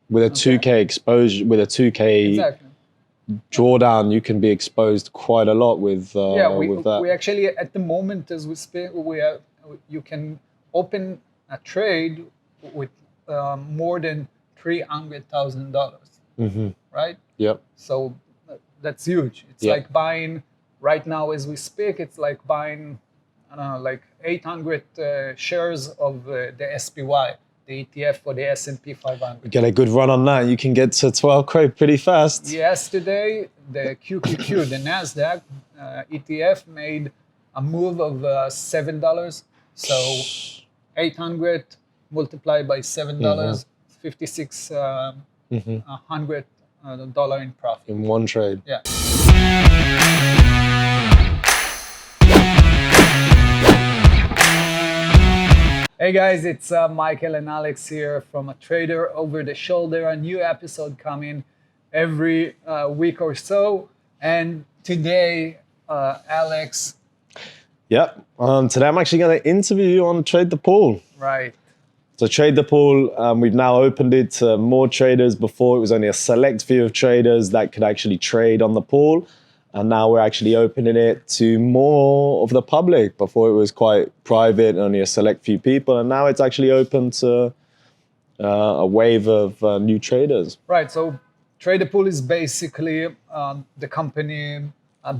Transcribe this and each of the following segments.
with a 2K exposure, with a 2K Exactly. drawdown, you can be exposed quite a lot with We that. actually at the moment as we speak, you can open a trade with more than $300,000, right? Yep. So that's huge. It's Yep. like buying right now as we speak. It's like buying, I don't know, like 800 shares of the SPY, the ETF for the S&P 500. Get a good run on that, you can get to 12 crore pretty fast. Yesterday, the QQQ, the Nasdaq ETF, made a move of $7. So 800 multiplied by $7, $5,600 in profit. In one trade. Yeah. Hey guys, it's Michael and Alex here from A Trader Over the Shoulder. A new episode coming every week or so. And today, Alex. Yep. Today I'm actually going to interview you on Trade the Pool. Right. So Trade the Pool, we've now opened it to more traders. Before it was only a select few of traders that could actually trade on the pool. And now we're actually opening it to more of the public. Before it was quite private, only a select few people. And now it's actually open to a wave of new traders. Right. So Trade the Pool is basically the company, a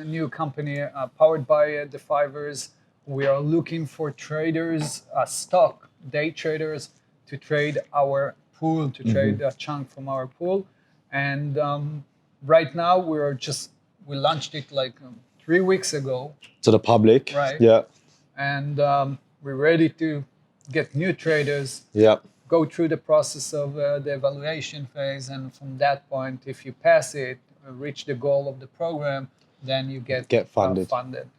new company powered by the Fivers. We are looking for traders, stock day traders, to trade our pool, to trade a chunk from our pool. And right now we launched it like 3 weeks ago. To the public. Right. Yeah. And we're ready to get new traders. Yeah. Go through the process of the evaluation phase. And from that point, if you pass it, reach the goal of the program, then you get funded.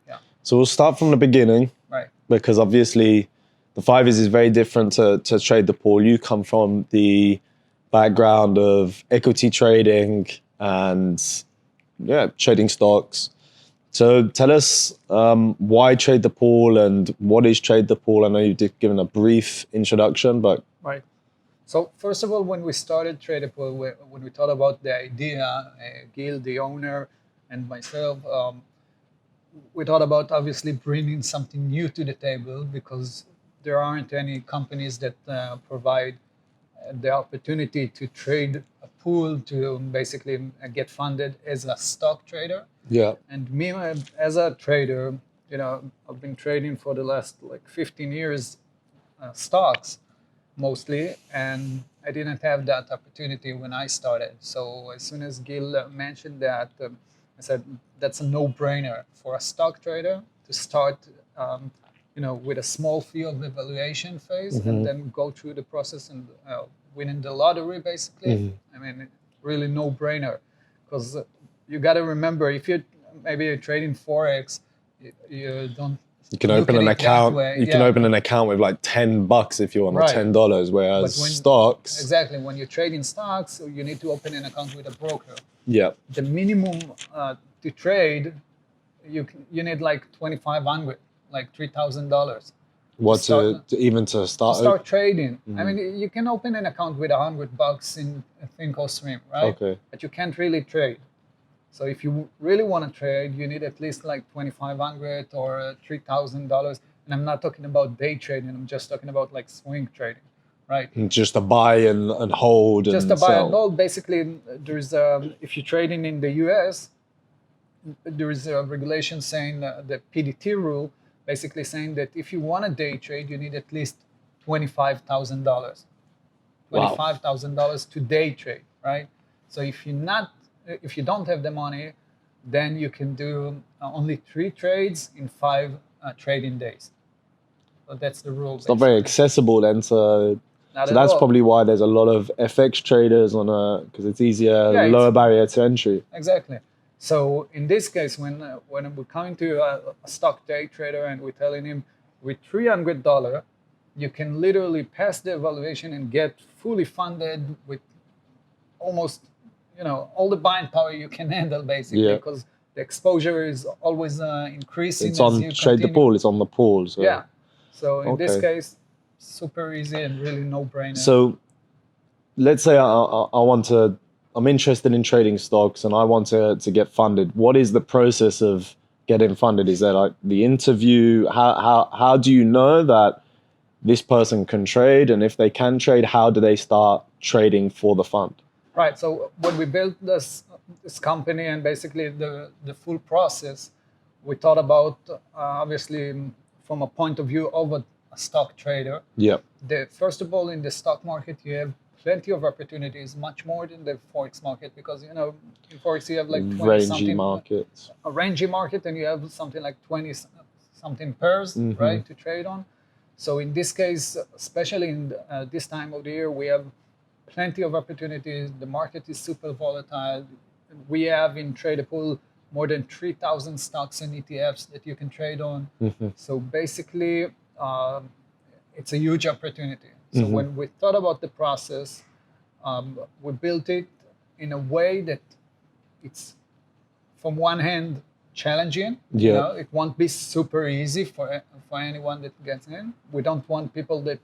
Yeah. So we'll start from the beginning. Right. Because obviously the Fivers is very different to Trade the Pool. You come from the background of equity trading and trading stocks. So tell us why Trade the Pool and what is Trade the Pool? I know you've given a brief introduction, but... Right. So first of all, when we started Trade the Pool, when we thought about the idea, Gil, the owner, and myself, we thought about obviously bringing something new to the table because there aren't any companies that provide the opportunity to trade a pool to basically get funded as a stock trader. Yeah. And me as a trader, I've been trading for the last 15 years, stocks mostly, and I didn't have that opportunity when I started. So as soon as Gil mentioned that, I said that's a no-brainer for a stock trader to start, with a small fee of evaluation phase and then go through the process and winning the lottery, basically. I mean, really no-brainer, because you got to remember, if you're trading Forex, you don't. You can open an account. You can open an account with like $10 if you want, or $10. Whereas stocks, exactly, when you're trading stocks, you need to open an account with a broker. Yeah. The minimum to trade, you need like $2,500, like $3,000. What to start trading? I mean, you can open an account with $100 in Thinkorswim, right? Okay. But you can't really trade. So if you really want to trade, you need at least like $2,500 or $3,000. And I'm not talking about day trading. I'm just talking about like swing trading, right? And just to buy and hold and just to buy sell. and hold. Basically, there's if you're trading in the US, there is a regulation saying the PDT rule, basically saying that if you want a day trade, you need at least $25,000. $25,000 to day trade, right? So if you don't have the money, then you can do only 3 trades in 5 trading days. So that's the rule. It's not very accessible then. So that's all. probably why there's a lot of FX traders because it's easier, lower barrier to entry. Exactly. So in this case, when we're coming to a stock day trader and we're telling him with $300, you can literally pass the evaluation and get fully funded with almost all the buying power you can handle, basically, because the exposure is always increasing. It's on Trade the Pool. It's on the pool. So. Yeah. So in this case, super easy and really no-brainer. So let's say I want to, I'm interested in trading stocks and I want to get funded. What is the process of getting funded? Is there like the interview? How do you know that this person can trade? And if they can trade, how do they start trading for the fund? Right. So when we built this company and basically the full process, we thought about obviously from a point of view of a stock trader. Yeah. First of all, in the stock market, you have plenty of opportunities, much more than the Forex market, because in Forex you have like 20 Rangy something markets. a rangy market, and you have something like 20 something pairs, right, to trade on. So in this case, especially in this time of the year, we have plenty of opportunities. The market is super volatile. We have in Tradepool more than 3,000 stocks and ETFs that you can trade on. So basically, it's a huge opportunity. So when we thought about the process, we built it in a way that it's, from one hand, challenging. Yeah. It won't be super easy for anyone that gets in. We don't want people that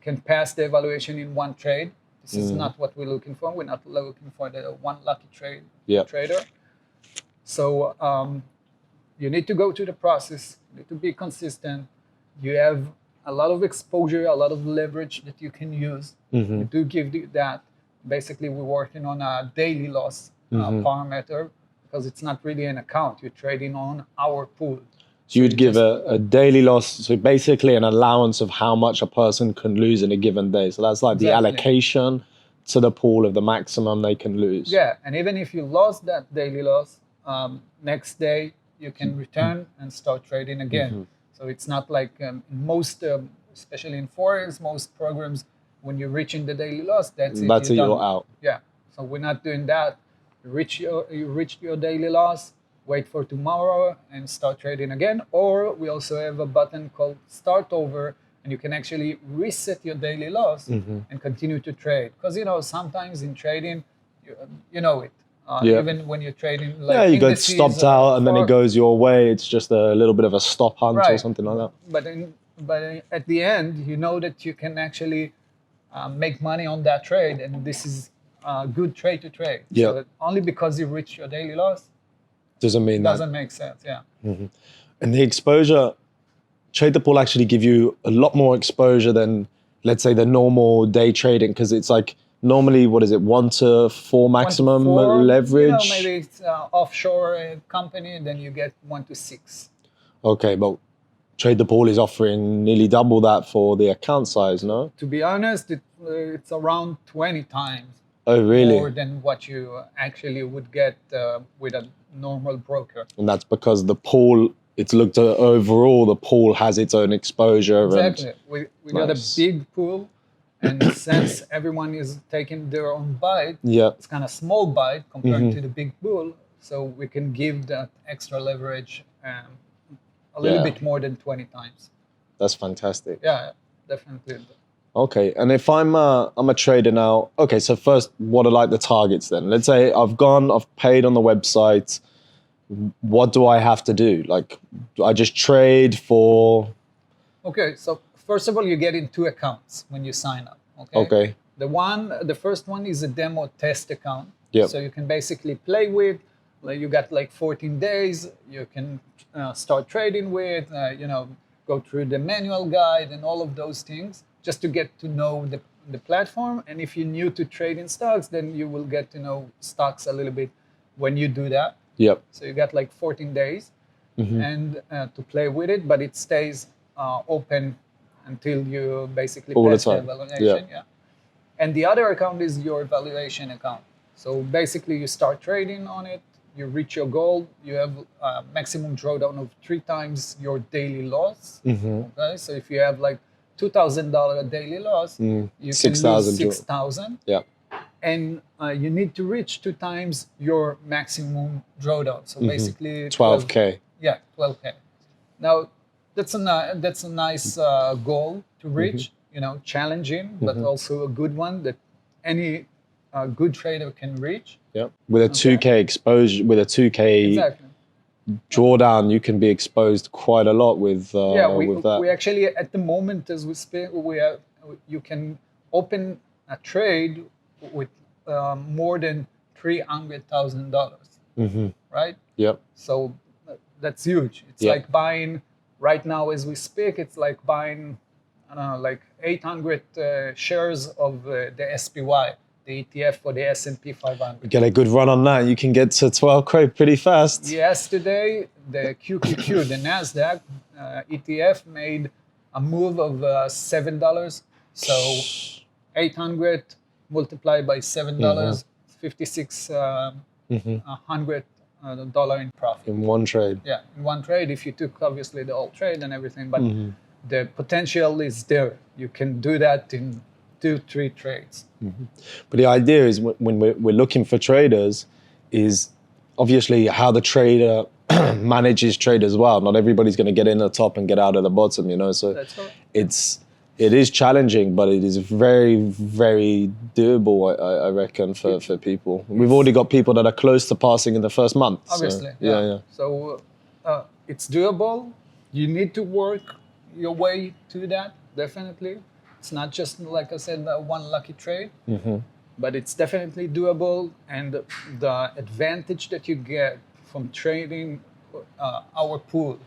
can pass the evaluation in one trade. This is not what we're looking for. We're not looking for the one lucky trader. So you need to go through the process. You need to be consistent. You have a lot of exposure, a lot of leverage that you can use. We do give that. Basically, we're working on a daily loss parameter, because it's not really an account. You're trading on our pool. So you would give a daily loss, so basically an allowance of how much a person can lose in a given day. So that's like the allocation to the pool of the maximum they can lose. Yeah, and even if you lost that daily loss, next day you can return and start trading again. So it's not like most, especially in Forex, most programs, when you're reaching the daily loss, that's it. That's it, you're out. Yeah, so we're not doing that. You reach your daily loss, wait for tomorrow and start trading again. Or we also have a button called Start Over, and you can actually reset your daily loss and continue to trade. Because sometimes in trading, you know it. Even when you're trading, like you get stopped out and then it goes your way. It's just a little bit of a stop hunt or something like that. But at the end, you know that you can actually make money on that trade, and this is a good trade to trade. So only because you reach your daily loss doesn't mean doesn't make sense. Yeah. And the exposure, Trade the Pool actually give you a lot more exposure than, let's say, the normal day trading, because it's like normally, what is it, 1 to 4 maximum 1 to 4, leverage? Maybe it's offshore company, then you get 1 to 6. Okay, but Trade the Pool is offering nearly double that for the account size, no? To be honest, it's around 20 times more than what you actually would get with a normal broker. And that's because the pool, it's looked at overall, the pool has its own exposure. Exactly. We got a big pool, and since everyone is taking their own bite, it's kind of small bite compared to the big pool, so we can give that extra leverage a little bit more than 20 times. That's fantastic. Yeah, definitely. Okay, and if I'm a trader now, okay, so first, what are like the targets then? Let's say I've paid on the website. What do I have to do? Like, I just trade for... Okay, so first of all, you get in 2 accounts when you sign up. Okay. The first one is a demo test account. So you can basically play with. Like, you got like 14 days. You can start trading with. Go through the manual guide and all of those things, just to get to know the platform. And if you're new to trading stocks, then you will get to know stocks a little bit when you do that. So you got like 14 days and to play with it, but it stays open until you basically pass the evaluation. And the other account is your evaluation account. So basically you start trading on it, you reach your goal, you have a maximum drawdown of 3 times your daily loss. Okay, so if you have like $2,000 daily loss, you can lose 6,000. And you need to reach 2 times your maximum drawdown. So basically 12K. Yeah, 12K. Now that's a nice goal to reach. Challenging, but also a good one that any good trader can reach. With a 2K exposure, with a 2K drawdown, you can be exposed quite a lot with that. We actually, at the moment, as we speak, you can open a trade with more than $300,000, right? Yep. So that's huge. It's Yeah. like buying right now as we speak. It's like buying, I don't know, like 800 shares of the SPY, the ETF for the S&P 500. Get a good run on that, you can get to 12 crore pretty fast. Yesterday, the QQQ, the Nasdaq ETF, made a move of $7. So 800 multiplied by $7, $5,600 in profit. In one trade. Yeah, in one trade. If you took obviously the whole trade and everything, but the potential is there. You can do that in 2-3 trades. But the idea is when we're looking for traders is obviously how the trader manages trade as well. Not everybody's going to get in the top and get out of the bottom, you know. So That's right. it is challenging, but it is very, very doable, I reckon, for people. We've already got people that are close to passing in the first month. Obviously, so, yeah. So it's doable. You need to work your way to that, definitely. It's not just, like I said, one lucky trade, but it's definitely doable. And the advantage that you get from trading our pool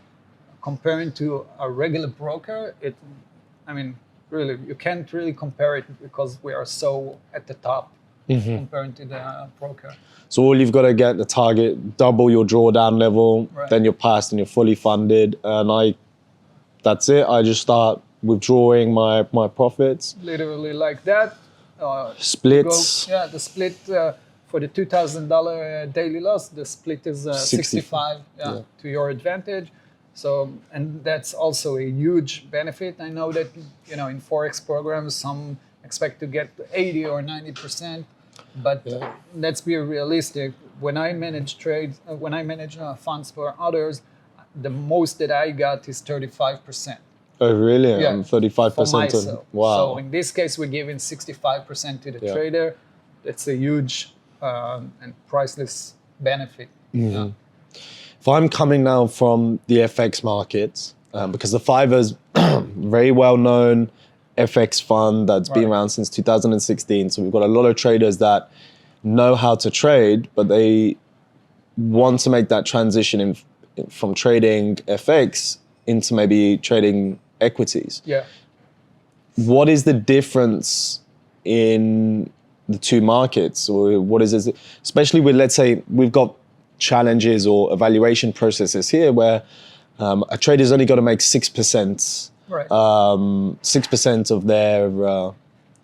comparing to a regular broker, really, you can't really compare it because we are so at the top compared to the broker. So all you've got to get the target, double your drawdown level, Right. then you're passed and you're fully funded. And that's it. I just start withdrawing my profits. Literally like that. Splits. The split for the $2,000 daily loss, the split is 65 to your advantage. So, and that's also a huge benefit. I know that, in Forex programs, some expect to get 80 or 90%, but let's be realistic. When I manage trades, when I manage funds for others, the most that I got is 35%. Oh, really? Yeah, 35%. for myself. Wow. So in this case, we're giving 65% to the trader. That's a huge and priceless benefit. Yeah. If I'm coming now from the FX markets, because the Fiverr's very well-known FX fund that's been around since 2016. So we've got a lot of traders that know how to trade, but they want to make that transition from trading FX into maybe trading equities. Yeah. What is the difference in the two markets? Or what is it, especially with, let's say, we've got challenges or evaluation processes here where a trader's only got to make 6%, Right. 6% of their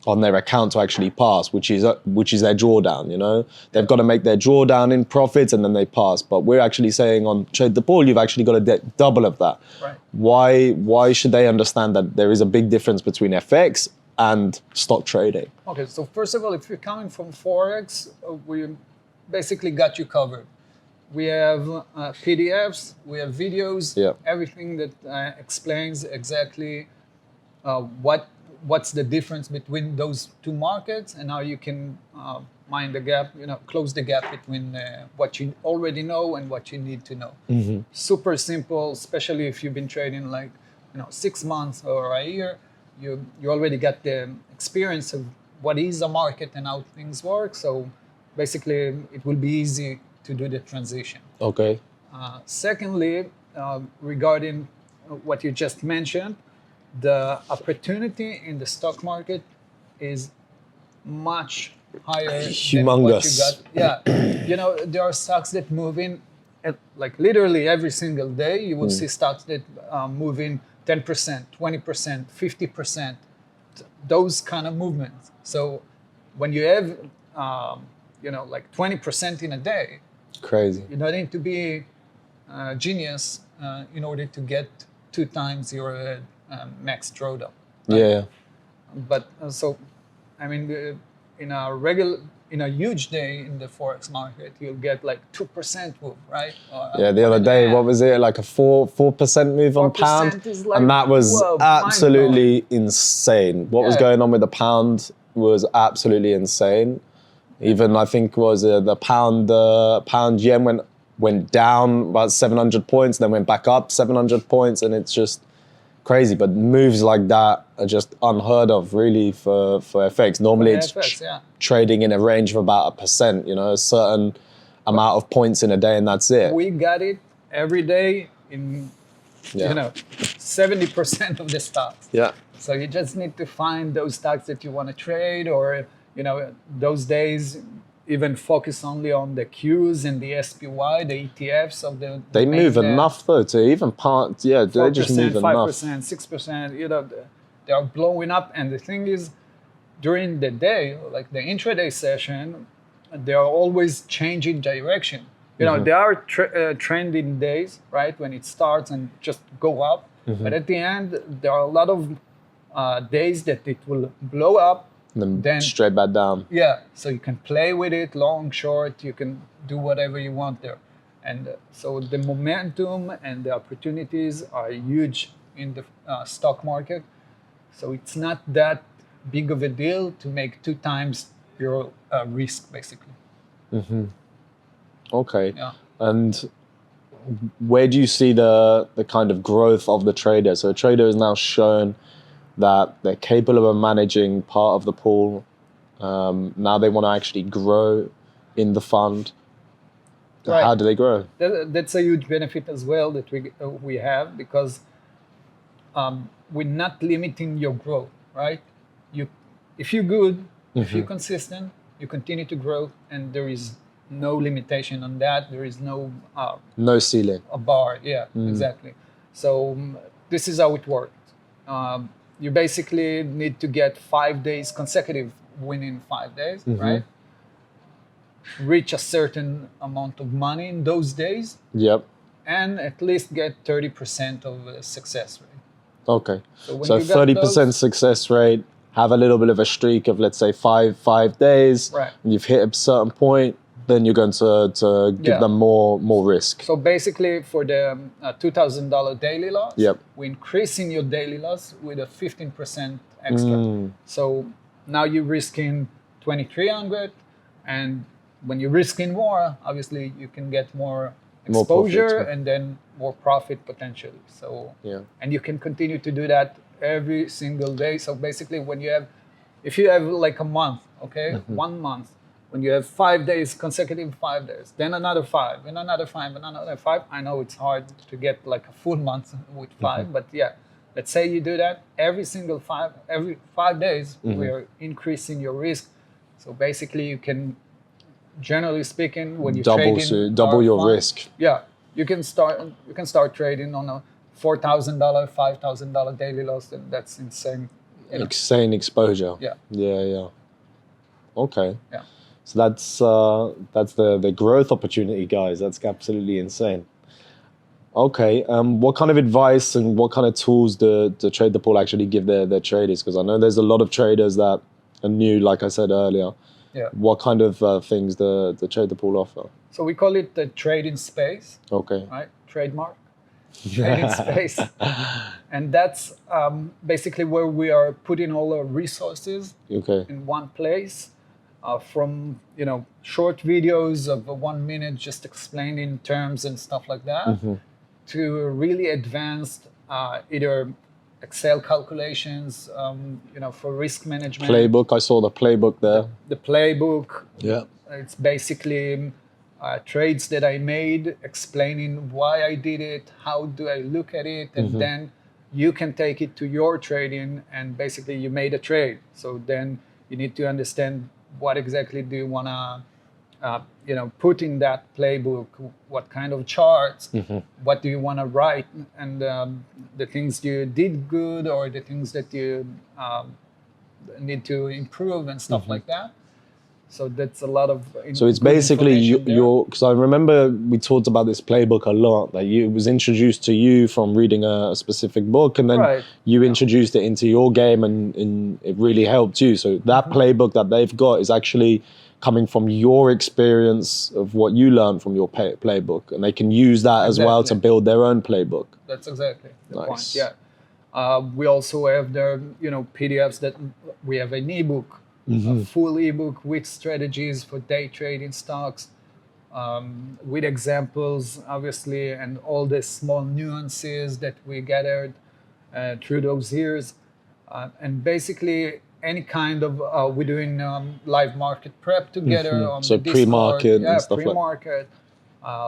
on their account to actually pass, which is their drawdown. They've got to make their drawdown in profits and then they pass. But we're actually saying on Trade the Pool, you've actually got to double of that. Right. Why should they understand that there is a big difference between FX and stock trading? Okay, so first of all, if you're coming from Forex, we basically got you covered. We have PDFs, we have videos, everything that explains exactly what's the difference between those two markets and how you can mind the gap, close the gap between what you already know and what you need to know. Super simple, especially if you've been trading 6 months or a year. You already got the experience of what is a market and how things work. So basically, it will be easy to do the transition. Okay. Secondly, regarding what you just mentioned, the opportunity in the stock market is much higher Humongous. than what you got. Yeah, there are stocks that move in literally every single day. You will see stocks that move in 10%, 20%, 50%, those kind of movements. So when you have 20% in a day, crazy. you don't need to be a genius in order to get 2 times your max drawdown. Right? Yeah. But in a huge day in the Forex market, you'll get 2% move, right? The other day, what was it? Like a 4% move on pound? And that was absolutely insane. What was going on with the pound was absolutely insane. Even I think was the pound yen went down about 700 points, then went back up 700 points, and it's just crazy. But moves like that are just unheard of, really, for FX. Normally, it's trading in a range of about 1%. You know, a certain amount of points in a day, and that's it. We got it every day in 70% of the stocks. Yeah. So you just need to find those stocks that you want to trade, or those days even focus only on the Qs and the SPY, the ETFs of the. They move enough though to even part. Yeah, they just move 5%, enough. 6%. They are blowing up, and the thing is, during the day, like the intraday session, they are always changing direction. There are trending days, right, when it starts and just go up. But at the end, there are a lot of days that it will blow up. Then straight back down. Yeah, so you can play with it, long, short, you can do whatever you want there. And so the momentum and the opportunities are huge in the stock market. So it's not that big of a deal to make 2 times your risk, basically. Okay. Yeah. And where do you see the kind of growth of the trader? So a trader is now shown that they're capable of managing part of the pool. Now they want to actually grow in the fund. Right. How do they grow? That's a huge benefit as well that we have, because we're not limiting your growth, right? If you're good, if you're consistent, you continue to grow, and there is no limitation on that. There is no ceiling. A bar, yeah, exactly. So this is how it works. You basically need to get 5 days consecutive winning 5 days, right? Reach a certain amount of money in those days. Yep. And at least get 30% of a success rate. Okay. So 30% success rate, have a little bit of a streak of, let's say, five days. Right. And you've hit a certain point, then you're going to give them more risk. So basically, for the $2,000 daily loss, we're increasing your daily loss with a 15% extra. So now you're risking $2,300, and when you're risking more, obviously you can get more exposure and then more profit potentially. So and you can continue to do that every single day. So basically, if you have like a month, 1 month. When you have 5 days, consecutive 5 days, then another 5, and another 5, and another 5. I know it's hard to get like a full month with 5, but yeah, let's say you do that every 5 days, we are increasing your risk. So basically, you can, generally speaking, when you double your risk. Yeah, you can start trading on a $4,000, $5,000 daily loss, and that's insane. Insane exposure. Yeah. Okay. Yeah. So that's the growth opportunity, guys. That's absolutely insane. Okay. What kind of advice and what kind of tools do Trade the Pool actually give their traders? Because I know there's a lot of traders that are new, like I said earlier. Yeah. What kind of things the Trade the Pool offer? So we call it the trading space. Okay. Right? Trademark. Trading space. And that's basically where we are putting all our resources in one place. From short videos of 1 minute just explaining terms and stuff like that, to really advanced either Excel calculations, for risk management. Playbook. I saw the playbook there. The playbook. Yeah. It's basically trades that I made, explaining why I did it, how do I look at it, and then you can take it to your trading, and basically you made a trade. So then you need to understand what exactly do you want to put in that playbook, what kind of charts, what do you want to write, and the things you did good or the things that you need to improve and stuff like that. So that's a lot of. So it's basically your. Because I remember we talked about this playbook a lot. That it was introduced to you from reading a specific book, and then you introduced it into your game, and it really helped you. So that playbook that they've got is actually coming from your experience of what you learned from your playbook, and they can use that as well to build their own playbook. That's exactly the point. Yeah. We also have the PDFs that we have an ebook. A full ebook with strategies for day trading stocks, with examples, obviously, and all the small nuances that we gathered. through those years. And basically, any kind of we're doing live market prep together on So the Discord. pre-market Yeah, and stuff like pre-market.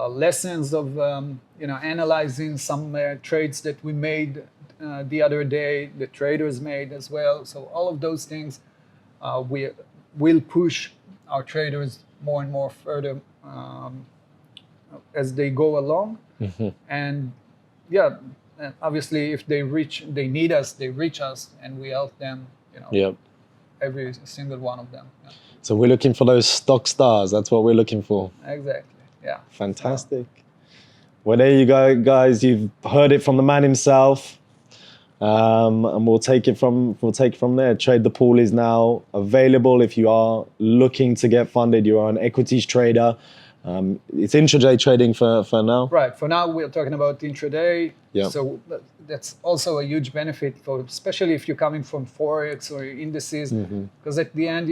Lessons of analyzing some trades that we made the other day, the traders made as well. So all of those things we will push our traders more and more further as they go along. And yeah, and obviously if they need us, they reach us, and we help them. Yep. Every single one of them. Yeah. So we're looking for those stock stars. That's what we're looking for. Exactly. Yeah. Fantastic. Well, there you go, guys. You've heard it from the man himself, and we'll take it from there. Trade the Pool is now available if you are looking to get funded. You are an equities trader. It's intraday trading for now. Right. For now, we're talking about intraday. Yeah. So that's also a huge benefit for, especially if you're coming from Forex or indices, because at the end,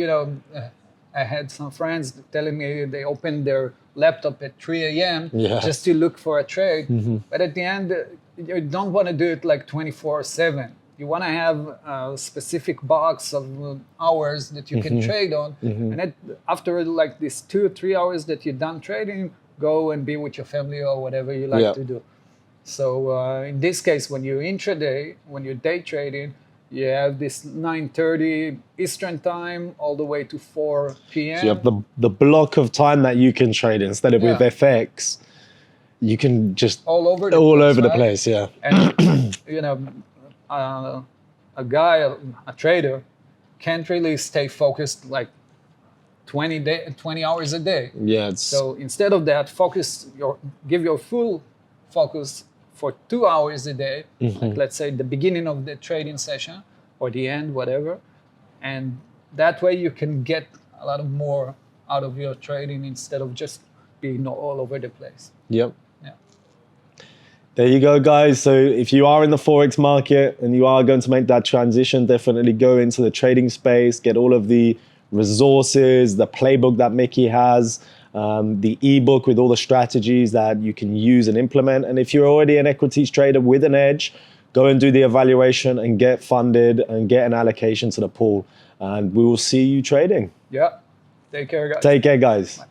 I had some friends telling me they opened their laptop at 3 a.m. Just to look for a trade. But at the end, you don't want to do it like 24/7. You want to have a specific box of hours that you can trade on. And after like these 2 or 3 hours that you're done trading, go and be with your family or whatever you like to do. So in this case, when you're intraday, when you're day trading, you have this 9:30 Eastern time all the way to 4 p.m. So you have the block of time that you can trade instead of with FX. You can just all over the place. Yeah. And a guy, a trader, can't really stay focused like 20 hours a day. Yeah. So instead of that, give your full focus for 2 hours a day, like let's say the beginning of the trading session or the end, whatever. And that way you can get a lot more out of your trading instead of just being all over the place. Yep. There you go, guys. So if you are in the Forex market and you are going to make that transition, definitely go into the trading space, get all of the resources, the playbook that Mickey has, the ebook with all the strategies that you can use and implement. And if you're already an equities trader with an edge, go and do the evaluation and get funded and get an allocation to the pool. And we will see you trading. Yeah. Take care, guys. Take care, guys. Bye.